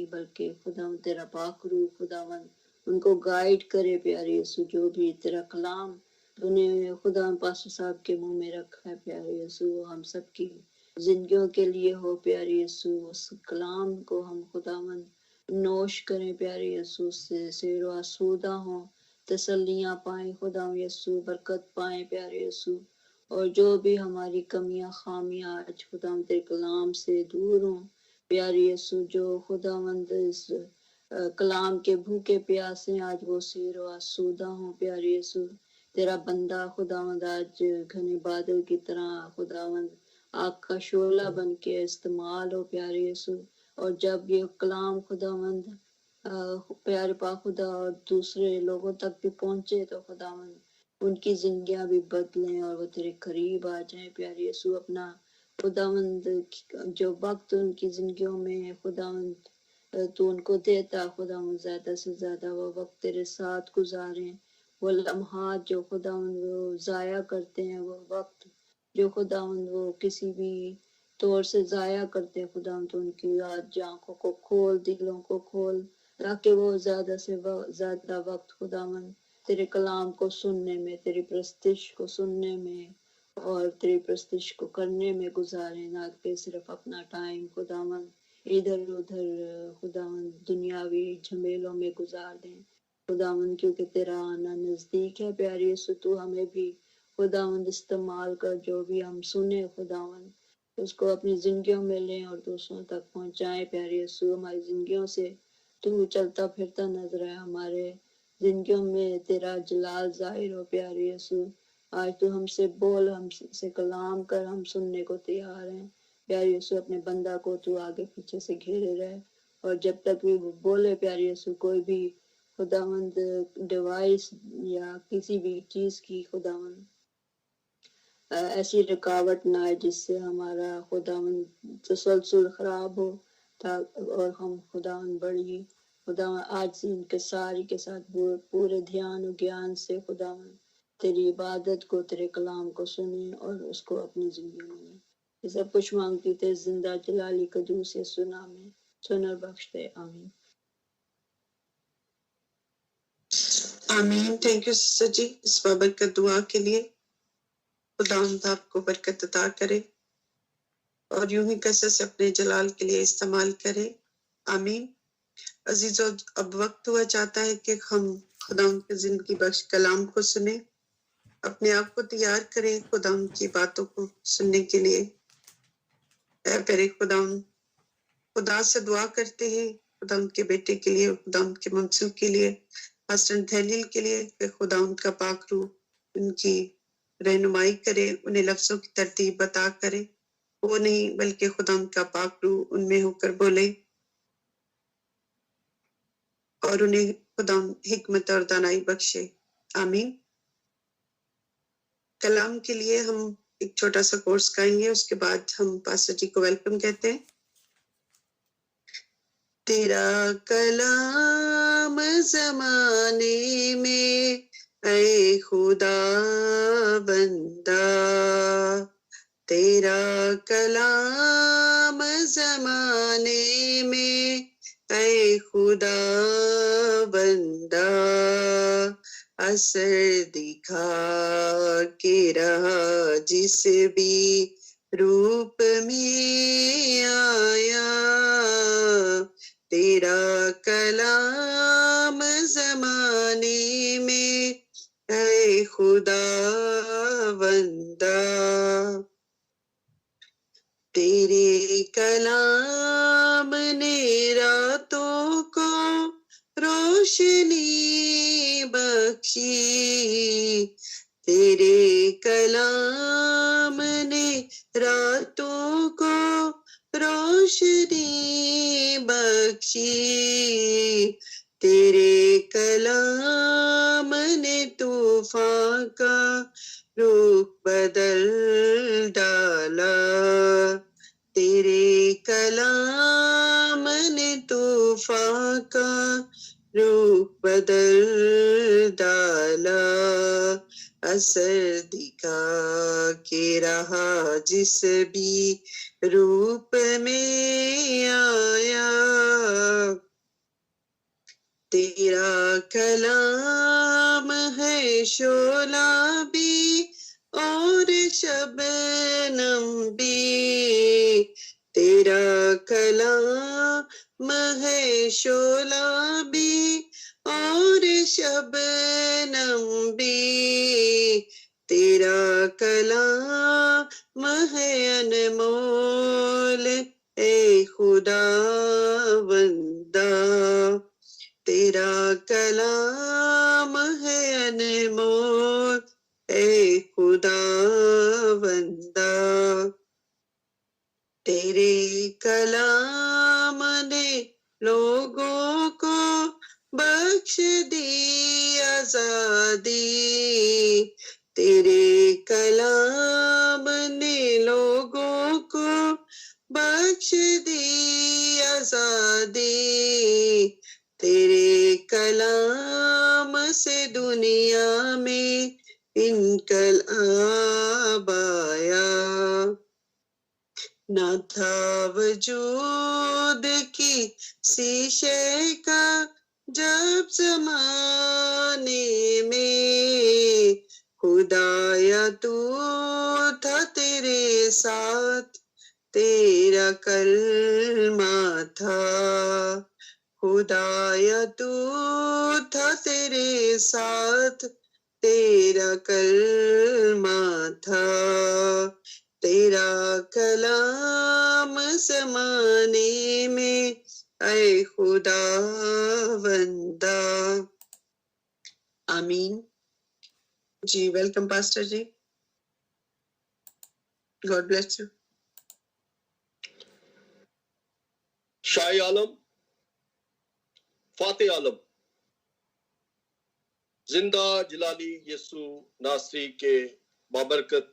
نہیں بلکہ خداوند تیرا پاک روح خداوند ان کو گائیڈ کرے پیارے یسوع، جو بھی تیرا کلام تو نے خداوند پاسٹر صاحب کے منہ میں رکھا ہے پیارے یسوع، ہم سب کی زندگیوں کے لیے ہو پیارے یسوع، اس کلام کو ہم خداوند نوش کریں پیارے یسوع، سے سیر و آسودہ ہوں، تسلیاں پائیں خداوند یسوع، برکت پائیں پیارے یسوع، اور جو بھی ہماری کمیاں خامیاں آج خداوند تیرے کلام سے دور ہوں پیارے یسوع، جو خداوند اس کلام کے بھوکے پیاسے آج وہ سیر و آسودہ ہوں پیارے یسوع، تیرا بندہ خداوند آج گھنے بادل کی طرح خداوند آگ کا شعلہ بن کے استعمال ہو پیارے یسوع، اور جب یہ کلام خداوند پیارے پاک خدا اور دوسرے لوگوں تک بھی پہنچے تو خداوند ان کی زندگیاں بھی بدلیں اور وہ تیرے قریب آ جائیں پیارے یسوع، اپنا خداوند جو وقت ان کی زندگیوں میں خداوند تو ان کو دیتا خداوند زیادہ سے زیادہ وہ وقت تیرے ساتھ گزاریں، وہ لمحات جو خداوند وہ ضائع کرتے ہیں، وہ وقت جو خداوند وہ کسی بھی طور سے ضائع کرتے ہیں خداوند، تو ان کی آج آنکھوں کو کھول، دلوں کو کھول، تاکہ وہ زیادہ سے زیادہ وقت خداوند تیرے کلام کو سننے میں، تیری پرستش کو سننے میں اور تیری پرستش کو کرنے میں گزاریں، نہ کہ صرف اپنا ٹائم خداوند ادھر ادھر خداوند دنیاوی جھمیلوں میں گزار دیں خداوند، کیونکہ تیرا آنا نزدیک ہے پیارے یسوع، تو ہمیں بھی خداوند استعمال کر، جو بھی ہم سنیں خداوند اس کو اپنی زندگیوں میں لیں اور دوسروں تک پہنچائیں پیارے یسوع، ہماری زندگیوں سے تو چلتا پھرتا نظر ہے، ہمارے زندگیوں میں تیرا جلال ظاہر ہو پیارے یسوع، آج تو ہم سے بول، ہم سے کلام کر، ہم سننے کو تیار ہیں پیارے یسوع، اپنے بندہ کو تو آگے پیچھے سے گھیرے رہے، اور جب تک بھی وہ بولے پیارے یسوع، کوئی بھی خداوند ڈیوائس یا کسی بھی چیز کی خداوند ایسی رکاوٹ نہ آئے جس سے ہمارا خداوند تسلسل خراب ہو، اور ہم خداوند بڑی خداوند آج سے ان کے ساری کے ساتھ پورے دھیان و گیان سے خداوند تیری عبادت کو، تیرے کلام کو سنیں اور اس کو اپنی زندگی میں لیں، یہ سب کچھ مانگتی تھے زندہ جلالی قدوس یسوع نام میں، سن اور بخش دے، آمین۔ آمین۔ تھینک یو سسٹر جی اس بابرکت دعا کے لیے، خداوند آپ کو برکت عطا کرے اور یوں ہی کثرت سے اپنے جلال کے لیے استعمال کرے، آمین۔ عزیزو، اب وقت ہوا چاہتا ہے کہ ہم خداوند کے زندگی بخش کلام کو سنیں، اپنے آپ کو تیار کریں خداوند کی باتوں کو سننے کے لیے۔ اے پیارے خداوند، خدا سے دعا کرتے ہیں خداوند کے بیٹے کے لیے، خداوند کے منصب کے لیے، حسن تحلیل کے لیے، کہ خداوند کا پاک روح ان کی رہنمائی کرے، انہیں لفظوں کی ترتیب بتا کرے، وہ نہیں بلکہ خداوند کا پاک روح ان میں ہو کر بولے اور انہیں خداوند حکمت اور دانائی بخشے، آمین۔ کلام کے لیے ہم ایک چھوٹا سا کورس گائیں گے، اس کے بعد ہم پاسٹر جی کو ویلکم کہتے ہیں۔ تیرا کلام زمانے میں اے خدا بندہ، تیرا کلام زمانے میں اے خدا بندہ، اثر دکھا کے رہا جس بھی روپ میں آیا، تیرا کلام زمانے میں اے خدا بندہ، تیرے کلام نے راتوں کو روشنی بخشی، تیرے کلام نے راتوں کو روشنی بخشی، تیرے کلام نے طوفان کا رخ بدل ڈالا، تیرے کلام نے طوفان کا رخ بدل ڈالا، اثر دکھا کے رہا جس بھی روپ میں آیا، تیرا کلام ہے شعلہ بھی اور شبنم بھی، تیرا کلام ہے شعلہ بھی اور شبنم بھی، تیرا کلام ہے انمول اے خدا بندہ، تیرا کلام ہے انمول اے خدا بندہ، تیرے کلام نے لوگوں کو بخش دی آزادی، تیرے کلام نے لوگوں کو بخش دی آزادی، تیرے کلام سے دنیا میں انقلاب آیا، نہ تھا وجود کی سی شے کا جب زمانے میں، خدایا تو تھا تیرے ساتھ، تیرا کلمہ تھا، خدایا تو تھا تیرے ساتھ، تیرا کلمہ تھا، تیرا کلام زمانے میں اے خدا بندہ۔ آمین جی، welcome pastor ji, God bless you. شاہ عالم فاتح عالم زندہ جلالی یسوع ناصری کے بابرکت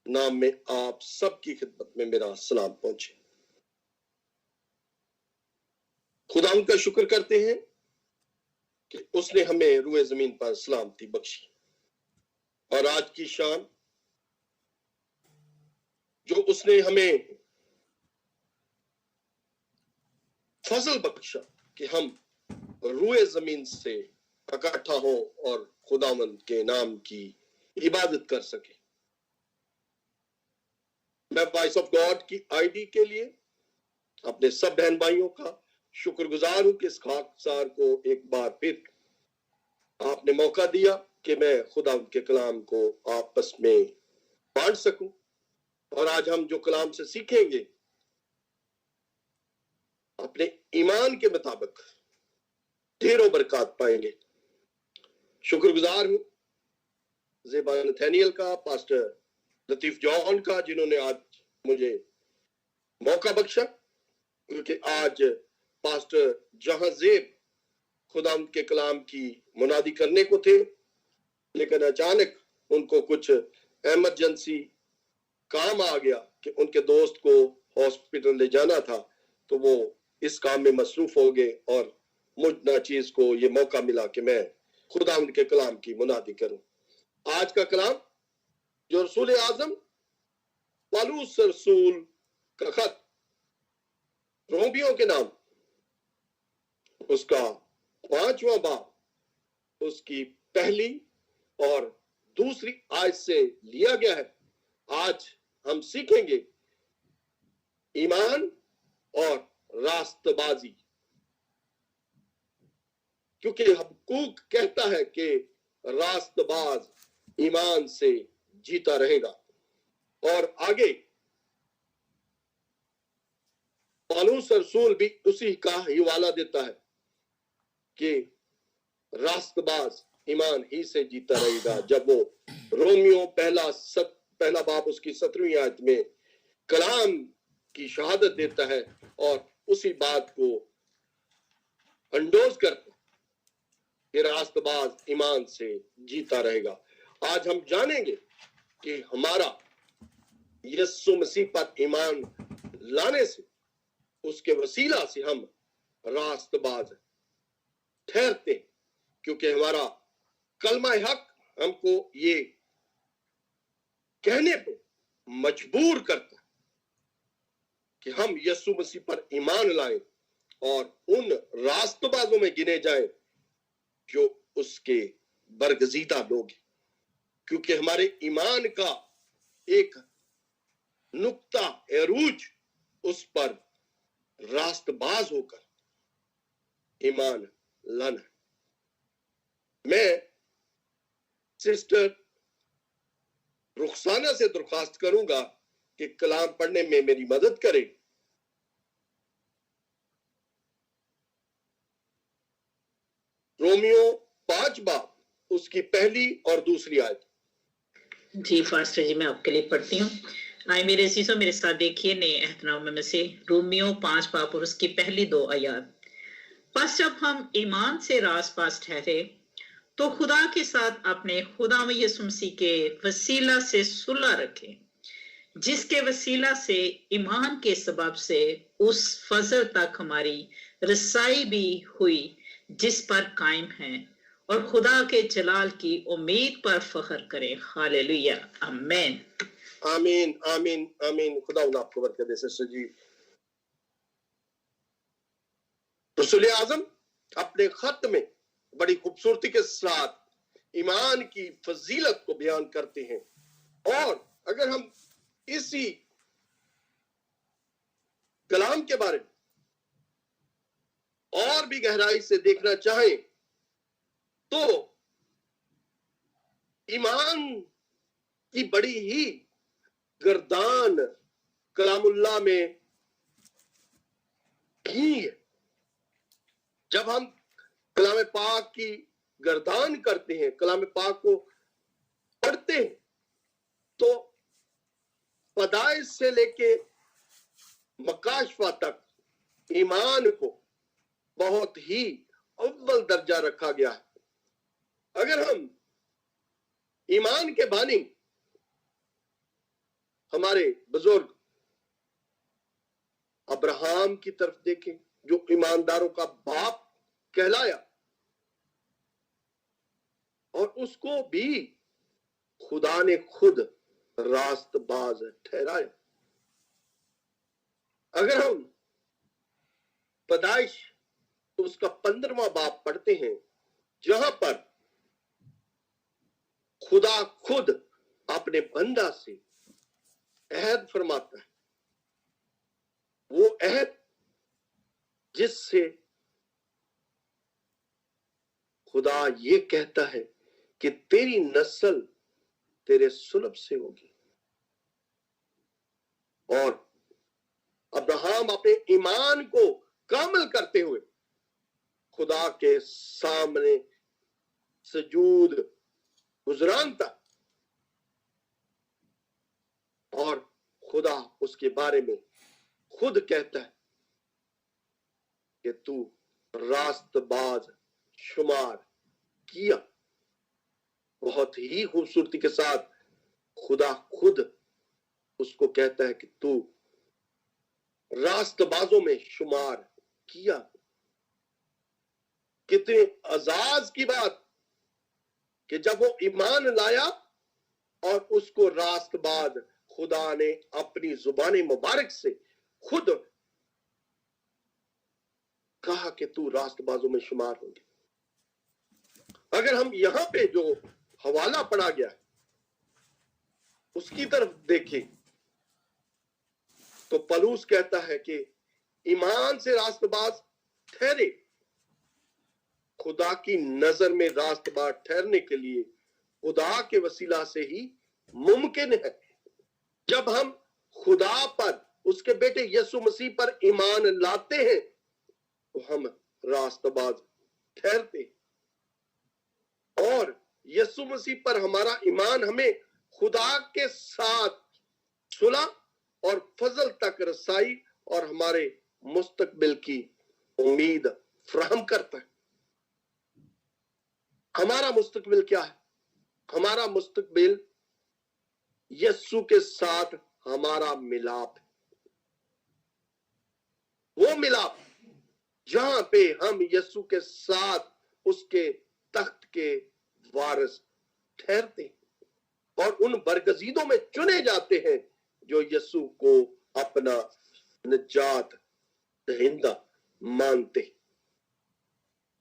نام میں آپ سب کی خدمت میں میرا سلام پہنچے۔ خدا ان کا شکر کرتے ہیں کہ اس نے ہمیں روئے زمین پر سلامتی بخشی، اور آج کی شام جو اس نے ہمیں فضل بخشا کہ ہم روئے زمین سے اکٹھا ہوں اور خداوند کے نام کی عبادت کر سکیں۔ میں وائس آف گاڈ کی آئی ڈی کے لیے اپنے سب بہن بھائیوں کا شکر گزار ہوں کہ اس خاکسار کو ایک بار پھر آپ نے موقع دیا کہ میں خدا کے کلام کو آپس میں بانٹ سکوں، اور آج ہم جو کلام سے سیکھیں گے اپنے ایمان کے مطابق ڈھیروں برکات پائیں گے۔ شکر گزار ہوں زیبا نتھینیل کا، پاسٹر لطیف جان کا، جنہوں نے آج مجھے موقع بخشا، کیونکہ آج پاسٹر جہاں زیب خدا کے کلام کی منادی کرنے کو تھے، لیکن اچانک ان کو کچھ ایمرجنسی کام آ گیا کہ ان کے دوست کو ہاسپٹل لے جانا تھا، تو وہ اس کام میں مصروف ہو گئے، اور مجھ ناچیز کو یہ موقع ملا کہ میں خدا ان کے کلام کی منادی کروں۔ آج کا کلام جو رسول اعظم پالوس رسول کا خط رومیوں کے نام، اس کا 5واں باب، اس کی پہلی اور دوسری آیت سے لیا گیا ہے۔ آج ہم سیکھیں گے ایمان اور راست بازی، کیونکہ حبقوق کہتا ہے کہ راست باز ایمان سے جیتا رہے گا، اور آگے پالوس رسول بھی اسی کا حوالہ دیتا ہے کہ راست باز ایمان ہی سے جیتا رہے گا، جب وہ رومیو پہلا باب اس کی 17ویں آیت میں کلام کی شہادت دیتا ہے اور اسی بات کو انڈوز کرتا ہے کہ راست باز ایمان سے جیتا رہے گا۔ آج ہم جانیں گے کہ ہمارا یسوع مسیح پر ایمان لانے سے، اس کے وسیلہ سے ہم راست باز ٹھہرتے ہیں، کیونکہ ہمارا کلمہ حق ہم کو یہ کہنے پہ مجبور کرتا ہے کہ ہم یسوع مسیح پر ایمان لائیں اور ان راستبازوں میں گنے جائیں جو اس کے برگزیدہ لوگ ہیں، کیونکہ ہمارے ایمان کا ایک نقطہ عروج اس پر راست باز ہو کر ایمان لانا۔ میں سسٹر رخسانہ سے درخواست کروں گا کہ کلام پڑھنے میں میری مدد کرے۔ رومیو 5 باب اس کی پہلی اور دوسری آیت۔ جی فاسٹر جی، میں آپ کے لیے پڑھتی ہوں۔ آئے میرے عزیزوں، میرے ساتھ دیکھیے نئے عہد نامے میں سے رومیو 5 باب اور اس کی پہلی 2 آیات۔ پس جب ہم ایمان سے راست باز ٹھہرے تو خدا کے ساتھ اپنے خدا یسوع مسیح کے وسیلہ سے صلح رکھیں، جس کے وسیلہ سے ایمان کے سبب سے اس فضل تک ہماری رسائی بھی ہوئی جس پر قائم ہیں، اور خدا کے جلال کی امید پر فخر کریں۔ ہاللیلویہ، آمین۔ آمین آمین آمین۔ خدا انہیں آپ کو برکت دے سسٹر جی۔ رسول اعظم اپنے خط میں بڑی خوبصورتی کے ساتھ ایمان کی فضیلت کو بیان کرتے ہیں، اور اگر ہم اسی کلام کے بارے میں اور بھی گہرائی سے دیکھنا چاہیں تو ایمان کی بڑی ہی گردان کلام اللہ میں کی ہے۔ جب ہم کلام پاک کی گردان کرتے ہیں، کلام پاک کو پڑھتے ہیں، تو پیدائش سے لے کے مکاشفہ تک ایمان کو بہت ہی اول درجہ رکھا گیا ہے۔ اگر ہم ایمان کے بانی ہمارے بزرگ ابراہم کی طرف دیکھیں، جو ایمانداروں کا باپ کہلایا، اور اس کو بھی خدا نے خود راست باز ٹھہرایا۔ اگر ہم پیدائش اس کا 15واں باب پڑھتے ہیں، جہاں پر خدا خود اپنے بندہ سے عہد فرماتا ہے، وہ عہد جس سے خدا یہ کہتا ہے کہ تیری نسل تیرے سلب سے ہوگی، اور ابراہم اپنے ایمان کو کامل کرتے ہوئے خدا کے سامنے سجود گزرانتا، اور خدا اس کے بارے میں خود کہتا ہے کہ تو راست باز شمار کیا۔ بہت ہی خوبصورتی کے ساتھ خدا خود اس کو کہتا ہے کہ تو راست بازوں میں شمار کیا۔ کتنے اعزاز کی بات کہ جب وہ ایمان لایا اور اس کو راست باز خدا نے اپنی زبان مبارک سے خود کہا کہ تو راست بازوں میں شمار ہوں گے۔ اگر ہم یہاں پہ جو حوالہ پڑھا گیا ہے اس کی طرف دیکھیں تو پولس کہتا ہے کہ ایمان سے راست باز ٹھہرے۔ خدا کی نظر میں راست باز ٹھہرنے کے لیے خدا کے وسیلہ سے ہی ممکن ہے۔ جب ہم خدا پر، اس کے بیٹے یسوع مسیح پر ایمان لاتے ہیں تو ہم راست باز ٹھہرتے ہیں، اور یسوع مسیح پر ہمارا ایمان ہمیں خدا کے ساتھ صلح اور فضل تک رسائی اور ہمارے مستقبل کی امید فراہم کرتا ہے۔ ہمارا مستقبل کیا ہے؟ ہمارا مستقبل یسوع کے ساتھ ہمارا ملاپ ہے۔ وہ ملاپ جہاں پہ ہم یسوع کے ساتھ اس کے تخت کے وارث ٹھہرتے ہیں اور ان برگزیدوں میں چنے جاتے ہیں جو یسوع کو اپنا نجات دہندہ मानते हैं।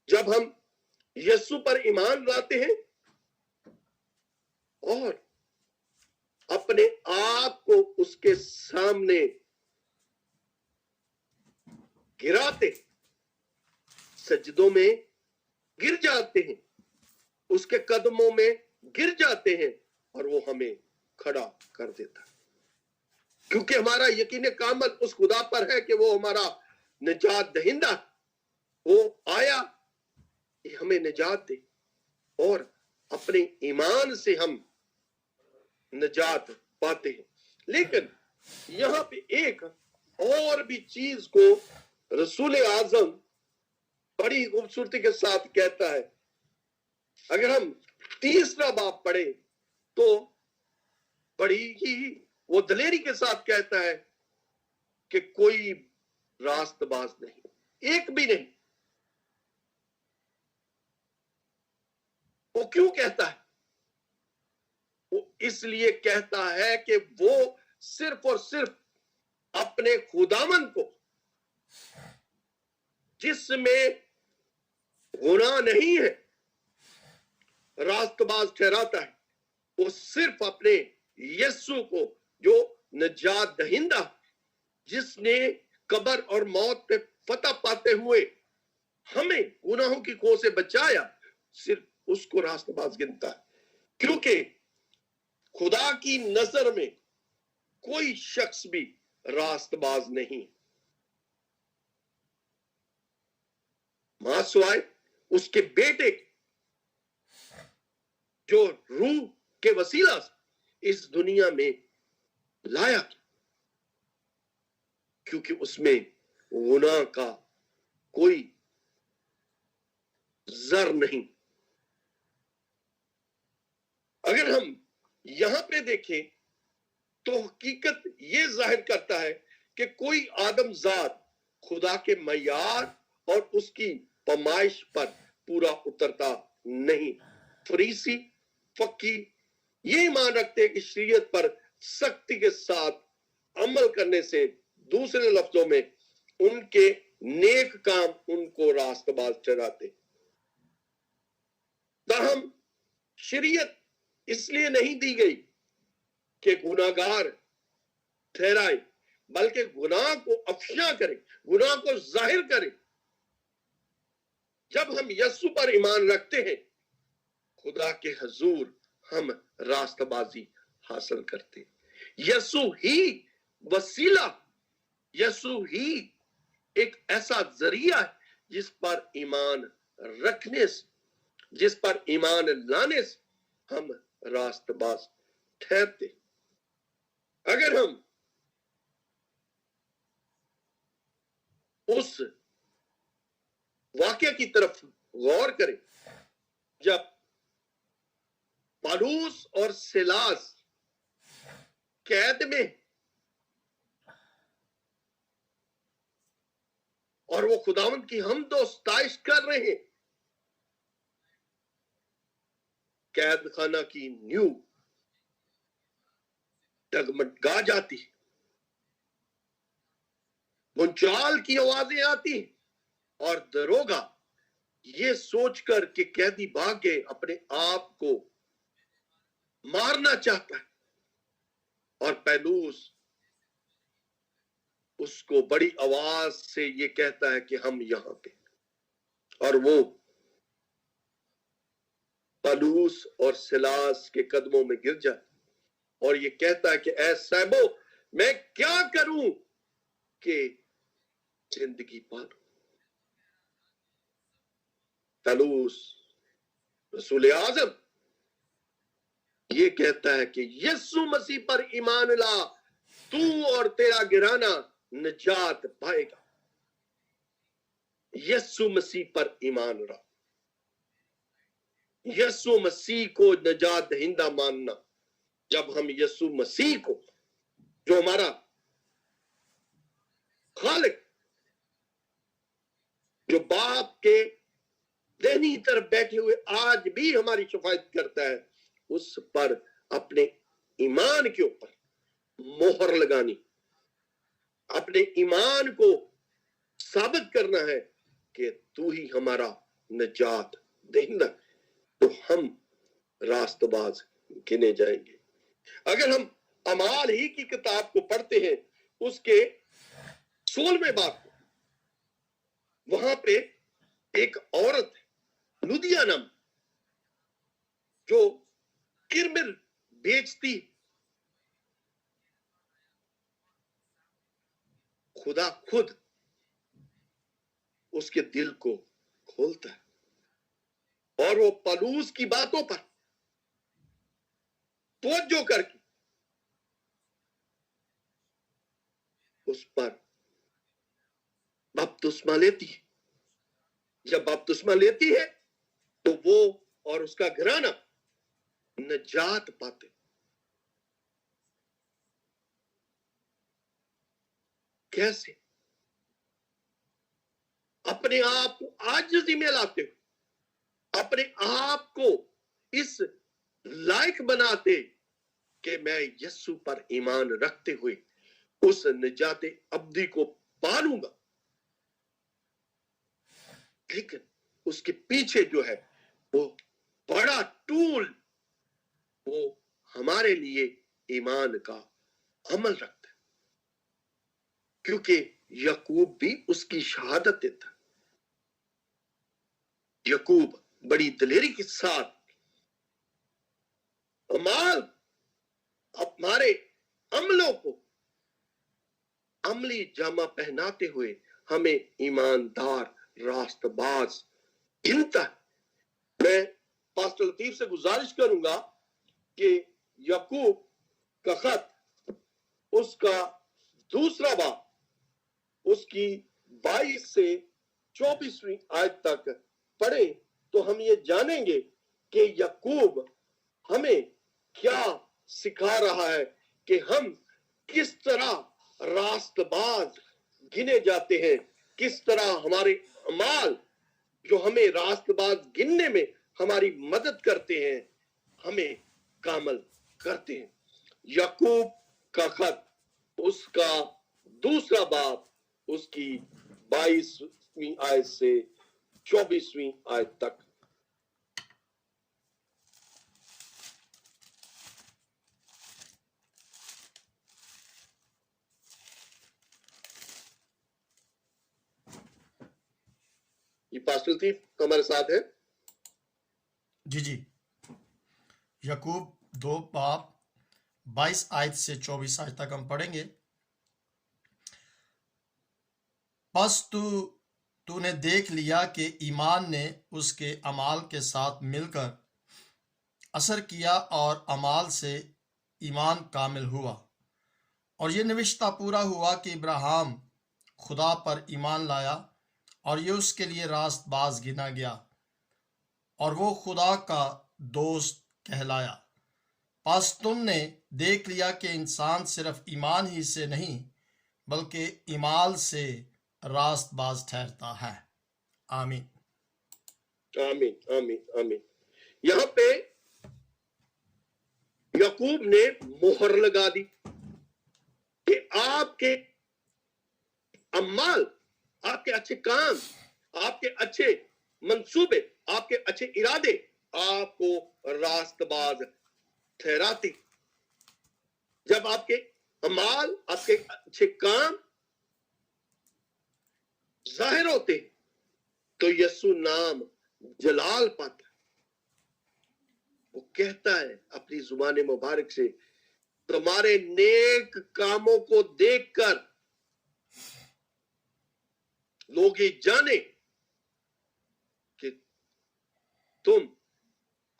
जब हम यीशु पर ईमान लाते हैं और अपने आप को उसके सामने गिराते, सजदों में गिर जाते हैं, उसके कदमों में गिर जाते हैं और वो हमें खड़ा कर देता है, क्योंकि हमारा यकीन कामल उस खुदा पर है कि वो हमारा निजात दहिंदा, वो आया कि हमें निजात दे और अपने ईमान से हम निजात पाते हैं। लेकिन यहाँ पे एक और भी चीज को रसूल आजम बड़ी खूबसूरती के साथ कहता है। अगर हम 3रा बाब पढ़े तो बड़ी ही वो दलेरी के साथ कहता है कि कोई रास्तबाज नहीं, एक भी नहीं। वो क्यों कहता है? वो इसलिए कहता है कि वो सिर्फ और सिर्फ अपने खुदावन को, जिसमें गुनाह नहीं है, रास्तबाज ठहराता है। वो सिर्फ अपने यीशु को, जो निजात दहिंदा, जिसने कब्र और मौत पे फतह पाते हुए हमें गुनाहों की खो से बचाया, सिर्फ उसको रास्तबाज गिनता है। क्योंकि खुदा की नजर में कोई शख्स भी रास्तबाज नहीं, मासवाए उसके बेटे जो रूह के वसीला से इस दुनिया में लाया, क्योंकि उसमें गुनाह का कोई जर नहीं। अगर हम यहां पे देखें तो हकीकत ये जाहिर करता है कि कोई आदमजात खुदा के मयार और उसकी पमाइश पर पूरा उतरता नहीं। फरीसी फकी ये ईमान रखते हैं कि शरीयत पर सख्ती के साथ अमल करने से, दूसरे लफ्जों में उनके नेक काम उनको रास्तबाज ठहराते। ताहम शरीयत इसलिए नहीं दी गई कि गुनाहगार ठहराए, बल्कि गुनाह को अफशा करे, गुनाह को जाहिर करे। जब हम यीशु पर ईमान रखते हैं, खुदा के हुजूर हम रास्तबाजी हासिल करते। यीशु ही वसीला, यीशु ही एक ऐसा जरिया है जिस पर ईमान रखने से, जिस पर ईमान लाने से हम रास्तबाज ठहरते। अगर हम उस वाक्य की तरफ गौर करें, जब पौलुस और सिलास कैद में और वो खुदावंद की हमदो सताइश कर रहे हैं, कैद खाना की न्यू डगमगा जाती, मुंचाल की आवाजें आती और दरोगा ये सोचकर कि कैदी भाग गए अपने आप को मारना चाहता है, और पौलुस उसको बड़ी आवाज से ये कहता है कि हम यहां पे, और वो पौलुस और सिलास के कदमों में गिर जाए और ये कहता है कि ऐ साहबो, मैं क्या करूं कि जिंदगी पालूं। पौलुस रसूल आजम ये कहता है कि यीशु मसीह पर ईमान ला, तू और तेरा गिराना निजात पाएगा। यीशु मसीह पर ईमान ला, यीशु मसीह को निजात दहिंदा मानना। जब हम यीशु मसीह को, जो हमारा खालिक, जो बाप के दाहिनी तरफ बैठे हुए आज भी हमारी शफायत करता है, उस पर अपने ईमान के ऊपर मोहर लगानी, अपने ईमान को साबित करना है कि तू ही हमारा निजात देना, तो हम रास्तबाज गिने जाएंगे। अगर हम अमाल ही की किताब को पढ़ते हैं, उसके 16वें बाब को, वहां पे एक औरत लुदिया नाम जो किरमिर बेचती, खुदा खुद उसके दिल को खोलता है और वो पलूस की बातों पर तवज्जो करके उस पर बपतिस्मा लेती है। जब बपतिस्मा लेती है तो वो और उसका घराना निजात पाते। कैसे? अपने आप को आजिज़ी में लाते हुए, अपने आप को इस लायक बनाते कि मैं यीशु पर ईमान रखते हुए उस निजात अब्दी को पालूंगा। लेकिन उसके पीछे जो है वो बड़ा टूल, वो हमारे लिए ईमान का अमल रखता है, क्योंकि यकूब भी उसकी शहादत देता है। यकूब बड़ी दिलेरी के साथ अमाल हमारे अमलों को अमली जामा पहनाते हुए हमें ईमानदार रास्तबाज गिनता है। मैं पास्टर लतीफ से गुजारिश करूंगा कि यकूब का खत उसका दूसरा बाब उसकी 22 से 24वीं आयत तक पढ़े तो हम ये जानेंगे कि यकूब हमें क्या सिखा रहा है कि हम किस तरह रास्तबाज गिने जाते हैं, किस तरह हमारे अमाल जो हमें रास्तबाज गिनने में हमारी मदद करते हैं, हमें कामल करते हैं। यकूब का खत उसका दूसरा बाब उसकी 22वीं आयत से 24वीं आयत तक। ये पास्टर लतीफ हमारे साथ है। जी यकूब 2 बाब 22 आयत से 24 आयत तक हम पढ़ेंगे। बस तूने देख लिया कि ईमान ने उसके अमाल के साथ मिलकर असर किया और अमाल से ईमान कामिल हुआ, और ये निविश्ता पूरा हुआ कि इब्राहिम खुदा पर ईमान लाया और ये उसके लिए रास्तबाज गिना गया और वो खुदा का दोस्त कहलाया। बस तुमने देख लिया कि इंसान सिर्फ ईमान ही से नहीं बल्कि ईमाल से रास्तबाज ठहरता है। आमीन आमीन आमीन आमीन। यहाँ पे यकूब ने मोहर लगा दी कि आपके अमाल, आपके अच्छे काम, आपके अच्छे मंसूबे, आपके अच्छे इरादे आपको रास्तबाज ठहराते। जब आपके अमाल, आपके अच्छे काम जाहिर होते तो यीशु नाम जलाल पाता। वो कहता है अपनी जुबान मुबारक से, तुम्हारे नेक कामों को देखकर लोग ये जाने कि तुम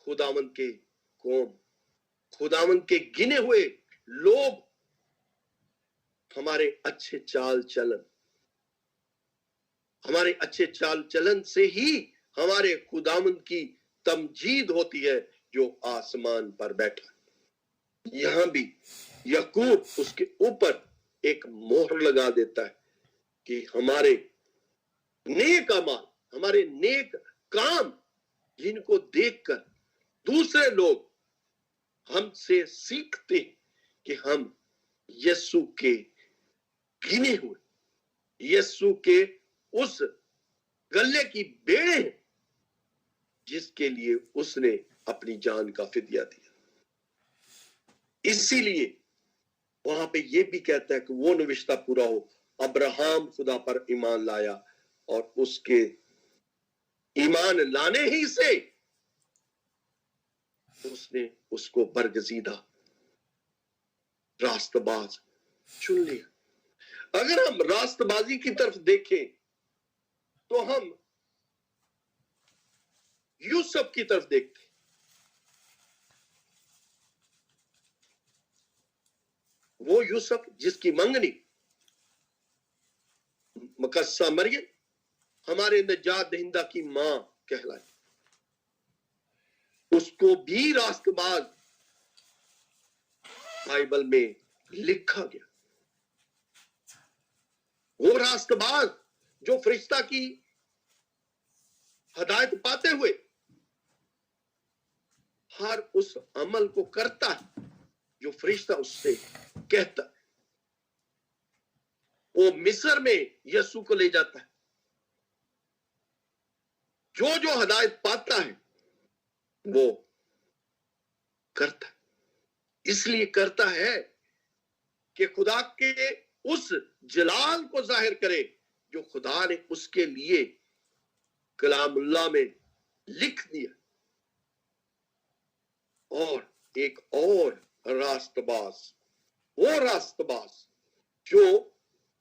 खुदावंद के कौम, खुदावंद के गिने हुए लोग। हमारे अच्छे चाल चलन, हमारे अच्छे चाल चलन से ही हमारे खुदावंद की तमजीद होती है जो आसमान पर बैठा। यहां भी यकूब उसके ऊपर एक मोहर लगा देता है कि हमारे नेक अमाल, हमारे नेक काम, जिनको देखकर दूसरे लोग हमसे सीखते कि हम यीशु के गिने हुए, यीशु के उस गल्ले की बेड़े हैं जिसके लिए उसने अपनी जान का फिदिया दिया। इसीलिए वहां पे ये भी कहता है कि वो नविश्ता पूरा हो, अब्राहम खुदा पर ईमान लाया और उसके ईमान लाने ही से उसने उसको बरगजीदा रास्तबाज चुन लिया। अगर हम रास्तबाजी की तरफ देखें तो हम यूसुफ की तरफ देखते, वो यूसुफ जिसकी मंगनी मकस्सा मरियम हमारे नजात दहिंदा की मां कहलाई, उसको भी रास्तबाज बाइबल में लिखा गया। वो रास्तबाज जो फरिश्ता की हदायत पाते हुए हर उस अमल को करता है जो फरिश्ता उससे कहता है। वो मिस्र में यीशु को ले जाता है, जो जो हदायत पाता है वो करता है। इसलिए करता है कि खुदा के उस जलाल को जाहिर करे जो खुदा ने उसके लिए कलामुल्लाह में लिख दिया। और एक और रास्तबाज, वो रास्तबाज जो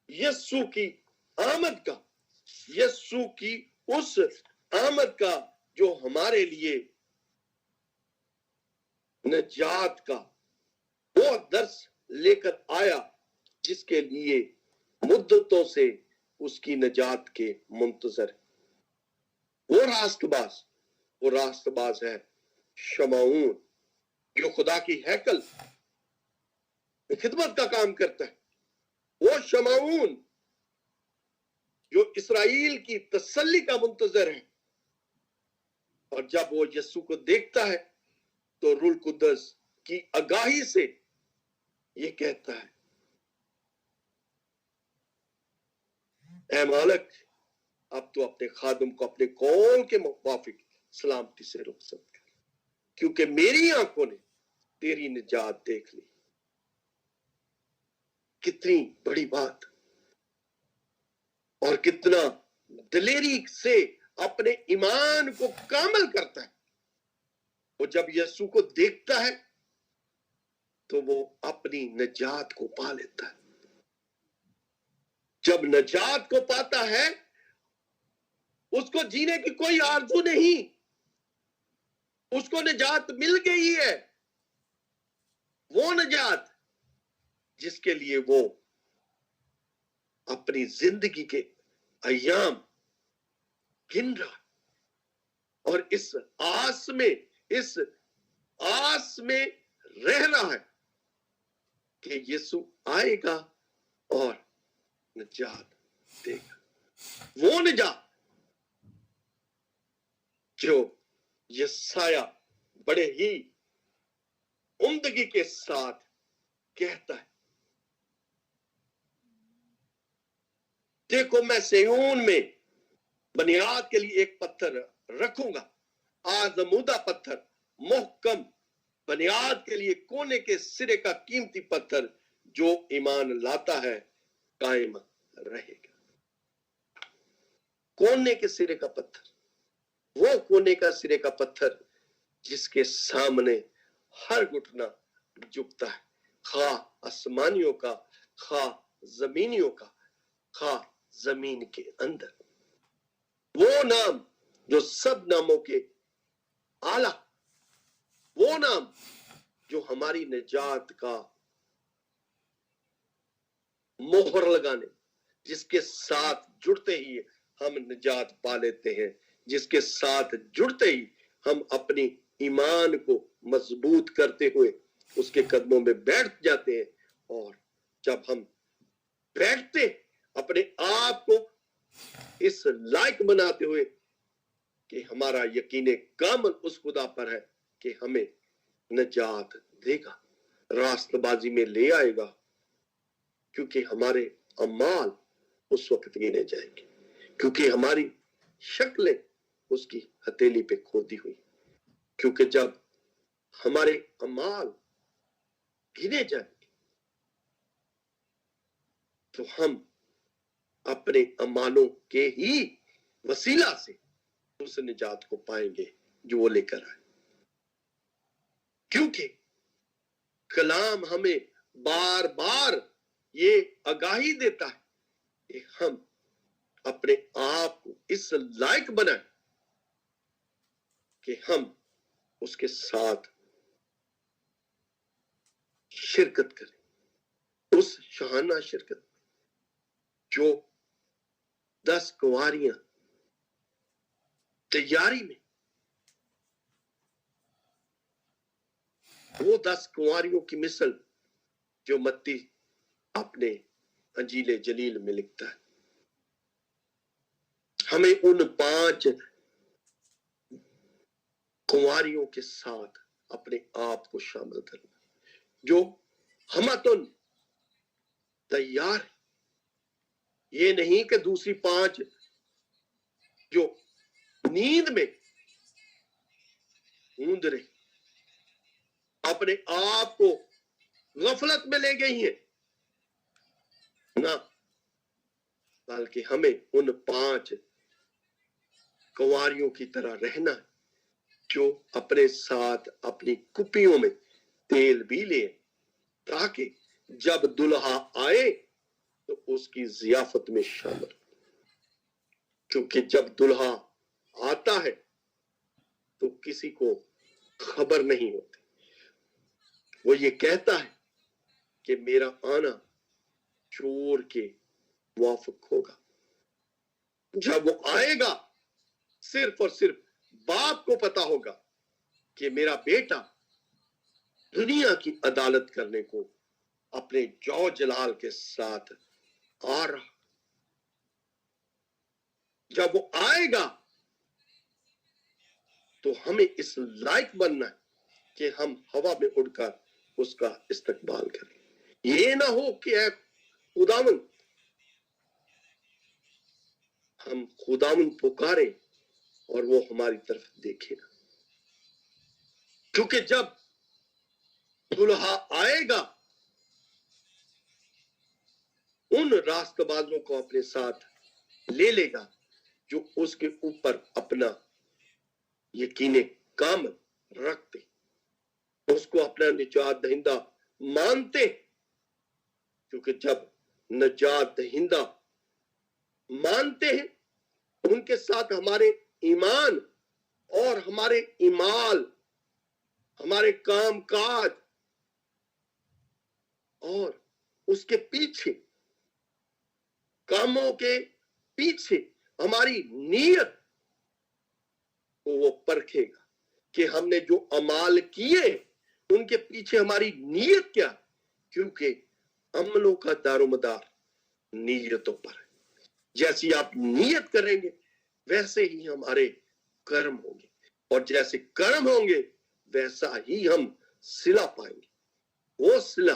यीशु की आमद का, यीशु की उस आमद का जो हमारे लिए नजात का वो दर्स लेकर आया, जिसके लिए मुद्दतों से उसकी नजात के मुंतजर। वो रास्तबाज है शमाऊन, जो खुदा की हैकल खिदमत का काम करता है। वो शमाऊन जो इसराइल की तसल्ली का मुंतजर है। और जब वो यीशु को देखता है तो रूह कुद्दस की आगाही से ये कहता है, ऐ मालिक, अब तो अपने खादम को अपने कौल के मुताबिक सलामती से रुखसत कर, क्योंकि मेरी आंखों ने तेरी निजात देख ली। कितनी बड़ी बात, और कितना दिलेरी से अपने ईमान को कामल करता है। वो जब यीशु को देखता है तो वो अपनी नजात को पा लेता है। जब नजात को पाता है उसको जीने की कोई आरज़ू नहीं, उसको नजात मिल गई है। वो नजात जिसके लिए वो अपनी जिंदगी के अय्याम गिन रहा, और इस आस में रह रहा है कि यीशु आएगा और निजात देगा। वो निजात जो यसाया बड़े ही उम्दगी के साथ कहता है, देखो मैं सिय्योन में बुनियाद के लिए एक पत्थर रखूंगा, आजमूदा पत्थर, मुहकम बुनियाद के लिए कोने के सिरे का कीमती पत्थर, जो ईमान लाता है कायम रहेगा। कोने के सिरे का पत्थर, वो कोने का सिरे का पत्थर जिसके सामने हर घुटना झुकता है, खा आसमानियों का, खा जमीनियों का, खा जमीन के अंदर। वो नाम जो सब नामों के आला, वो नाम जो हमारी निजात का मोहर लगाने, जिसके साथ जुड़ते ही हम निजात पा लेते हैं, जिसके साथ जुड़ते ही हम अपनी ईमान को मजबूत करते हुए उसके कदमों में बैठ जाते हैं। और जब हम बैठते अपने आप को इस लायक बनाते हुए कि हमारा यकीन कामल उस खुदा पर है कि हमें नजात देगा, रास्तबाजी में ले आएगा, क्योंकि हमारे अमाल उस वक्त गिने जाएंगे। क्योंकि हमारी शक्लें उसकी हथेली पे खोदी हुई, क्योंकि जब हमारे अमाल गिने जाएंगे तो हम अपने अमालों के ही वसीला से उस निजात को पाएंगे जो वो लेकर आए। क्योंकि कलाम हमें बार बार ये आगाही देता है कि हम अपने आप को इस लायक बनाएं कि हम उसके साथ शिरकत करें, उस शहाना शिरकत जो 10 कुंवारियां तैयारी में, वो 10 कुंवारियों की मिसल जो मत्ती अपने अंजीले जलील में लिखता है। हमें उन 5 कुंवारियों के साथ अपने आप को शामिल करना जो हमतुन तैयार है। ये नहीं कि दूसरी 5 जो नींद में ऊंद रही, अपने आप को गफलत में ले गई है ना, बल्कि हमें उन 5 कुंवारियों की तरह रहना है जो अपने साथ अपनी कुपियों में तेल भी ले, ताकि जब दुल्हा आए तो उसकी जियाफत में शामिल। क्योंकि जब दुल्हा आता है तो किसी को खबर नहीं होती, वो ये कहता है कि मेरा आना चोर के मुआफिक होगा। जब वो आएगा सिर्फ और सिर्फ बाप को पता होगा कि मेरा बेटा दुनिया की अदालत करने को अपने जौ जलाल के साथ आ रहा। जब वो आएगा तो हमें इस लायक बनना है कि हम हवा में उड़कर उसका इस्तकबाल करें। ये ना हो कि ऐ खुदावन, हम खुदावन पुकारे और वो हमारी तरफ देखे ना। क्योंकि जब दुल्हा आएगा उन रास्तबाजों को अपने साथ ले लेगा जो उसके ऊपर अपना यकीन कामल रखते, उसको अपना निजात दहिंदा मानते। क्योंकि जब निजात दहिंदा मानते हैं उनके साथ हमारे ईमान और हमारे इमाल, हमारे काम काज और उसके पीछे कामों के पीछे हमारी नीयत को वो परखेगा कि हमने जो अमाल किए उनके पीछे हमारी नीयत क्या। क्योंकि अमलों का दारोमदार नीयतों पर है। जैसी आप नीयत करेंगे वैसे ही हमारे कर्म होंगे, और जैसे कर्म होंगे वैसा ही हम सिला पाएंगे। वो सिला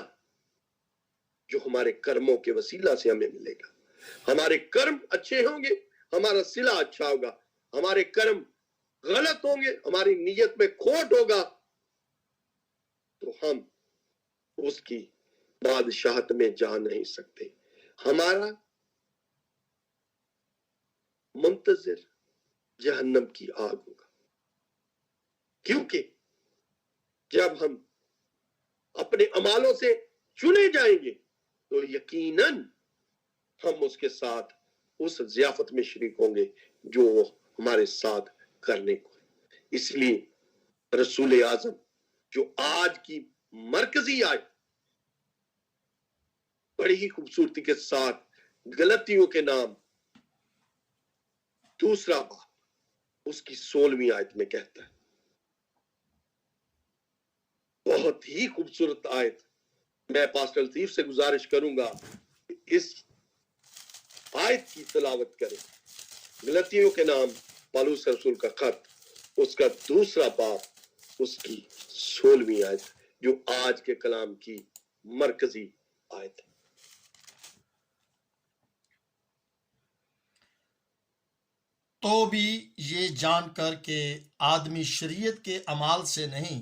जो हमारे कर्मों के वसीला से हमें मिलेगा। हमारे कर्म अच्छे होंगे, हमारा सिला अच्छा होगा। हमारे कर्म गलत होंगे, हमारी नीयत में खोट होगा, तो हम उसकी बादशाहत में जा नहीं सकते। हमारा मुंतजिर जहन्नम की आग होगा। क्योंकि जब हम अपने अमालों से चुने जाएंगे तो यकीनन हम उसके साथ उस ज़ियाफत में शरीक होंगे जो वो हमारे साथ करने को है। इसलिए रसूल आजम जो आज की मरकजी आयत बड़ी ही खूबसूरती के साथ गलतियों के नाम 2 बाब उसकी 16वीं आयत में कहता है, बहुत ही खूबसूरत आयत। मैं पास्टर लतीफ से गुजारिश करूंगा कि इस आयत की तिलावत करें। गलतियों के नाम पौलुस रसूल का खत, उसका 2 बाब उसकी 16वीं आयत, जो आज के कलाम की मरकजी आयत है। تو بھی یہ جان کر کہ آدمی شریعت کے اعمال سے نہیں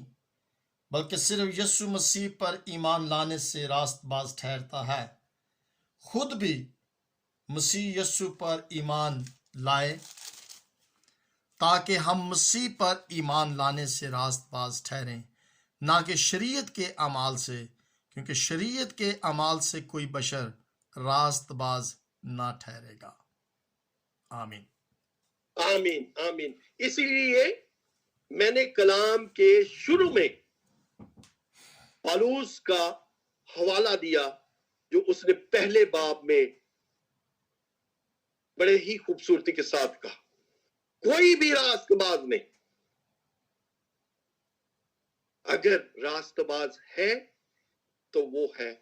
بلکہ صرف یسوع مسیح پر ایمان لانے سے راست باز ٹھہرتا ہے، خود بھی مسیح یسوع پر ایمان لائے تاکہ ہم مسیح پر ایمان لانے سے راست باز ٹھہریں، نہ کہ شریعت کے اعمال سے، کیونکہ شریعت کے اعمال سے کوئی بشر راست باز نہ ٹھہرے گا۔ آمین۔ آمین آمین۔ اسی لیے میں نے کلام کے شروع میں پالوس کا حوالہ دیا جو اس نے پہلے باب میں بڑے ہی خوبصورتی کے ساتھ کہا، کوئی بھی راست باز نہیں، اگر راست باز ہے تو وہ ہے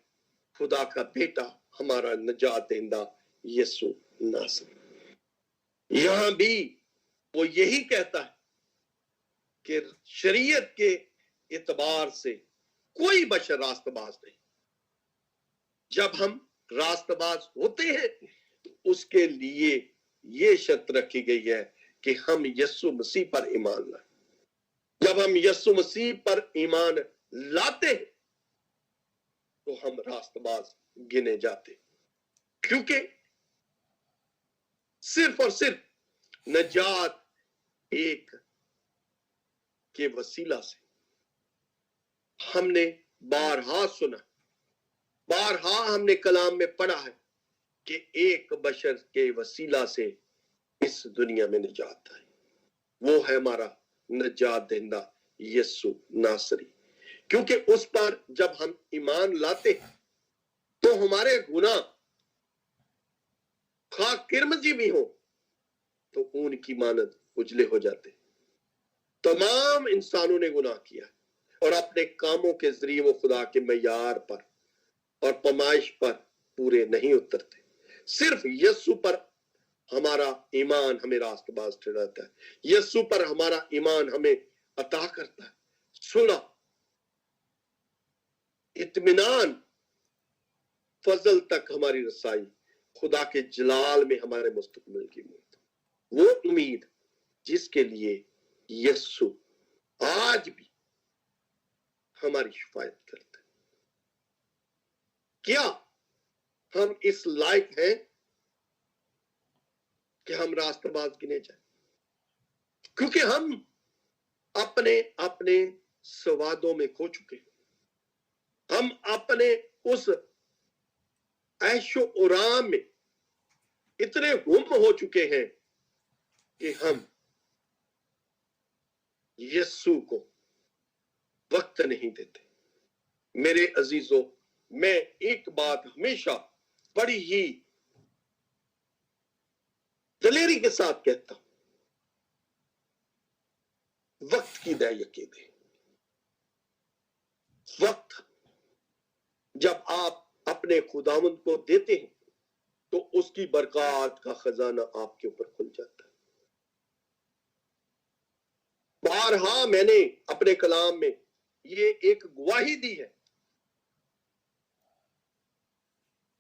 خدا کا بیٹا، ہمارا نجات دہندہ یسوع ناصری۔ یہاں بھی وہ یہی کہتا ہے کہ شریعت کے اعتبار سے کوئی بشر راست باز نہیں۔ جب ہم راست باز ہوتے ہیں تو اس کے لیے یہ شرط رکھی گئی ہے کہ ہم یسوع مسیح پر ایمان لائیں۔ جب ہم یسوع مسیح پر ایمان لاتے ہیں تو ہم راست باز گنے جاتے، کیونکہ صرف اور صرف نجات ایک کے وسیلہ سے۔ ہم نے بارہا سنا، بارہا ہم نے کلام میں پڑھا ہے کہ ایک بشر کے وسیلہ سے اس دنیا میں نجات آئی، وہ ہے ہمارا نجات دہندہ یسوع ناصری۔ کیونکہ اس پر جب ہم ایمان لاتے ہیں تو ہمارے گناہ خواہ کرمزی بھی ہوں تو اون کی مانند اجلے ہو جاتے۔ تمام انسانوں نے گناہ کیا اور اپنے کاموں کے ذریعے وہ خدا کے معیار پر اور پیمائش پر پورے نہیں اترتے۔ صرف یسوع پر ہمارا ایمان ہمیں راست باز ٹھہراتا ہے، یسوع پر ہمارا ایمان ہمیں عطا کرتا ہے صلح، اطمینان، فضل تک ہماری رسائی، خدا کے جلال میں ہمارے مستقبل کی امید، وہ امید جس کے لیے یسوع آج بھی ہماری شفاعت کرتا ہے۔ کیا ہم اس لائق ہیں کہ ہم راست باز گنے جائیں؟ کیونکہ ہم اپنے سوادوں میں کھو چکے ہیں، ہم اپنے اس عیش و آرام میں اتنے گم ہو چکے ہیں کہ ہم یسوع کو وقت نہیں دیتے۔ میرے عزیزوں، میں ایک بات ہمیشہ بڑی ہی دلیری کے ساتھ کہتا ہوں، وقت کی دے یقین ہے۔ وقت جب آپ اپنے خداوند کو دیتے ہیں تو اس کی برکات کا خزانہ آپ کے اوپر کھل جاتا ہے۔ بارہا میں نے اپنے کلام میں یہ ایک گواہی دی ہے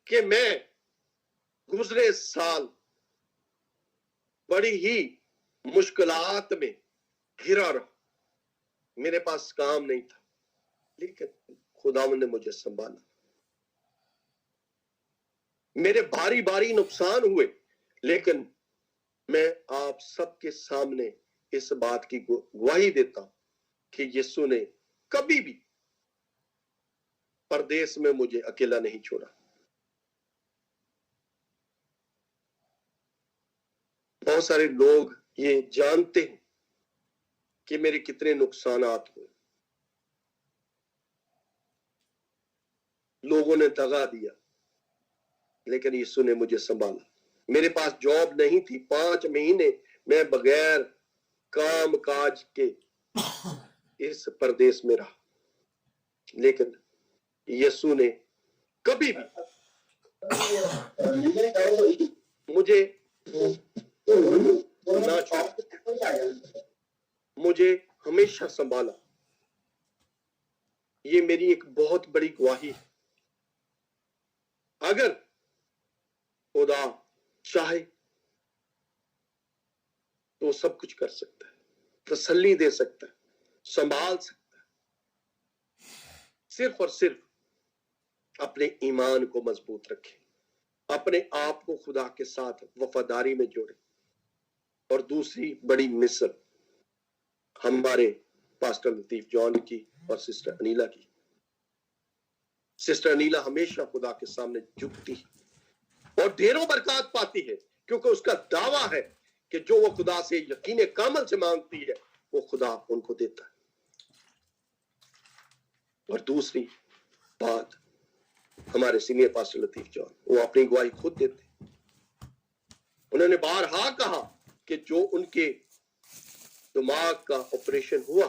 کہ میں گزرے سال بڑی ہی مشکلات میں گھرا رہا، میرے پاس کام نہیں تھا، لیکن خداوند نے مجھے سنبھالا۔ میرے باری باری نقصان ہوئے، لیکن میں آپ سب کے سامنے اس بات کی گواہی دیتا ہوں کہ یسوع نے کبھی بھی پردیس میں مجھے اکیلا نہیں چھوڑا۔ بہت سارے لوگ یہ جانتے ہیں کہ میرے کتنے نقصانات ہوئے، لوگوں نے دغا دیا، لیکن یسوع نے مجھے سنبھالا۔ میرے پاس جاب نہیں تھی، 5 مہینے میں بغیر کام کاج کے اس پردیس میں رہا، لیکن یسوع نے کبھی بھی مجھے نہ چھوڑا، مجھے ہمیشہ سنبھالا۔ یہ میری ایک بہت بڑی گواہی ہے۔ اگر خدا چاہے तो वो सब कुछ कर सकता है, तसल्ली दे सकता है, संभाल सकता है। सिर्फ और सिर्फ अपने ईमान को मजबूत रखें, अपने आप को खुदा के साथ वफादारी में जोड़े। और दूसरी बड़ी मिसल हमारे पास्टर लतीफ जॉन की और सिस्टर अनीला की। सिस्टर अनीला हमेशा खुदा के सामने झुकती है और ढेरों बरकत पाती है, क्योंकि उसका दावा है कि जो वो खुदा से यकीन कामल से मांगती है वो खुदा उनको देता है। और दूसरी बात, हमारे सीनियर पास्टर लतीफ जॉन, वो अपनी गवाही खुद देते। उन्होंने बारहा कहा कि जो उनके दिमाग का ऑपरेशन हुआ,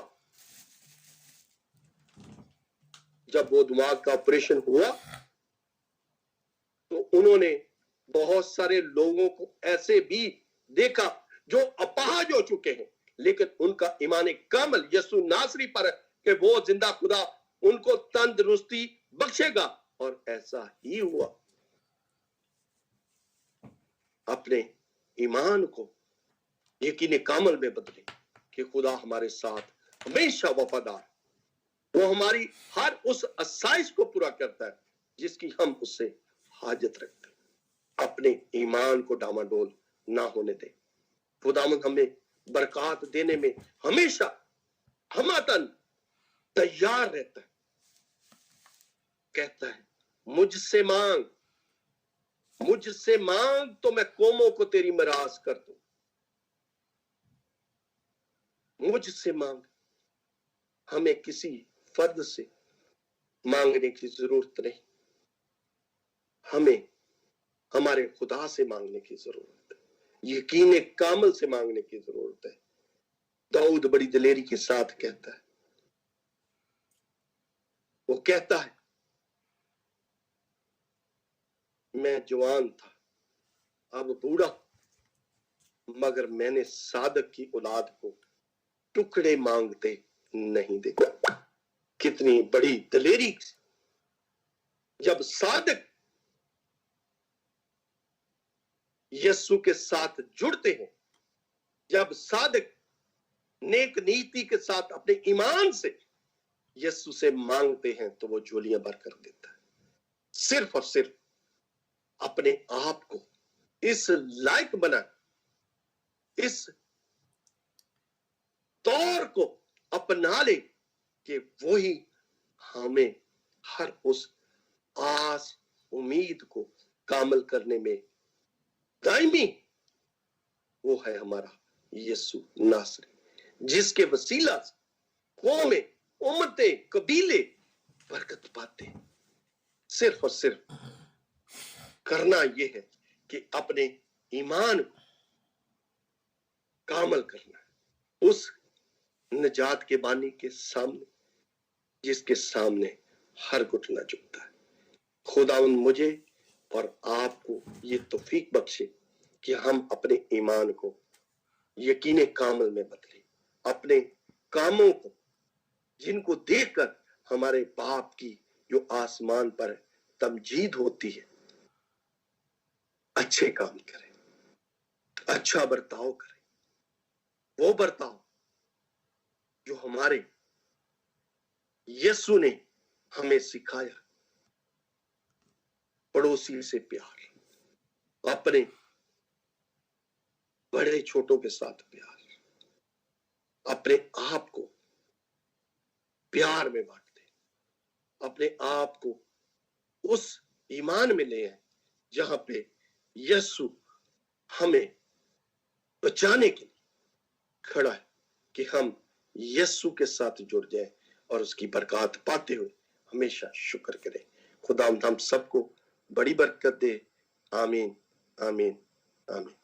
जब वो दिमाग का ऑपरेशन हुआ तो उन्होंने बहुत सारे लोगों को ऐसे भी देखा जो अपाहज हो चुके हैं, लेकिन उनका ईमान कामल यसु नासरी पर है कि वो जिंदा खुदा उनको तंदुरुस्ती बख्शेगा। और ऐसा ही हुआ। अपने ईमान को यकीन कामल में बदले कि खुदा हमारे साथ हमेशा वफादार, वो हमारी हर उस आसाइश को पूरा करता है जिसकी हम उससे हाजत रखते हैं। अपने ईमान को डामाडोल ना होने दें। खुदावंद हमें बरकत देने में हमेशा हमतन तैयार रहता है। कहता है मुझसे मांग तो मैं कौमों को तेरी मिरास कर दूं। मुझसे मांग। हमें किसी फर्द से मांगने की जरूरत नहीं, हमें हमारे खुदा से मांगने की जरूरत है, यकीन कामल से मांगने की जरूरत है। दाऊद बड़ी दिलेरी के साथ कहता है, वो कहता है मैं जवान था, अब बूढ़ा, मगर मैंने सादक की औलाद को टुकड़े मांगते नहीं देखा। कितनी बड़ी दिलेरी। जब सादक यस्सु के साथ जुड़ते हैं, जब सादक नेक नीति के साथ अपने ईमान से यस्सु से मांगते हैं, तो वो झोलियां भर कर देता है। सिर्फ और सिर्फ अपने आप को इस लायक बना, इस तौर को अपना ले कि वो ही हमें हर उस आस उम्मीद को कामल करने में दायमी, वो है हमारा यीशु नासरी, जिसके वसीला से कौमें, उम्मतें, कबीले बरकत पाते। सिर्फ और सिर्फ करना यह है कि अपने ईमान को कामल करना है उस निजात के बानी के सामने, जिसके सामने हर घुटना झुकता है। खुदावंद मुझे और आपको ये तौफीक बख्शे कि हम अपने ईमान को यकीन कामल में बदले, अपने कामों को जिनको देखकर हमारे बाप की जो आसमान पर तमजीद होती है, अच्छे काम करें, अच्छा बर्ताव करें, वो बर्ताव जो हमारे यीशु ने हमें सिखाया। पड़ोसी से प्यार, अपने बड़े छोटों के साथ प्यार, अपने आप को प्यार में बांट दे, अपने आप को उस ईमान में ले आए जहां पे यीशु हमें बचाने के लिए खड़ा है, कि हम यीशु के साथ जुड़ जाएं और उसकी बरकत पाते हुए हमेशा शुक्र करें। खुदा हम सबको बड़ी बरकत दे। आमीन, आमीन, आमीन।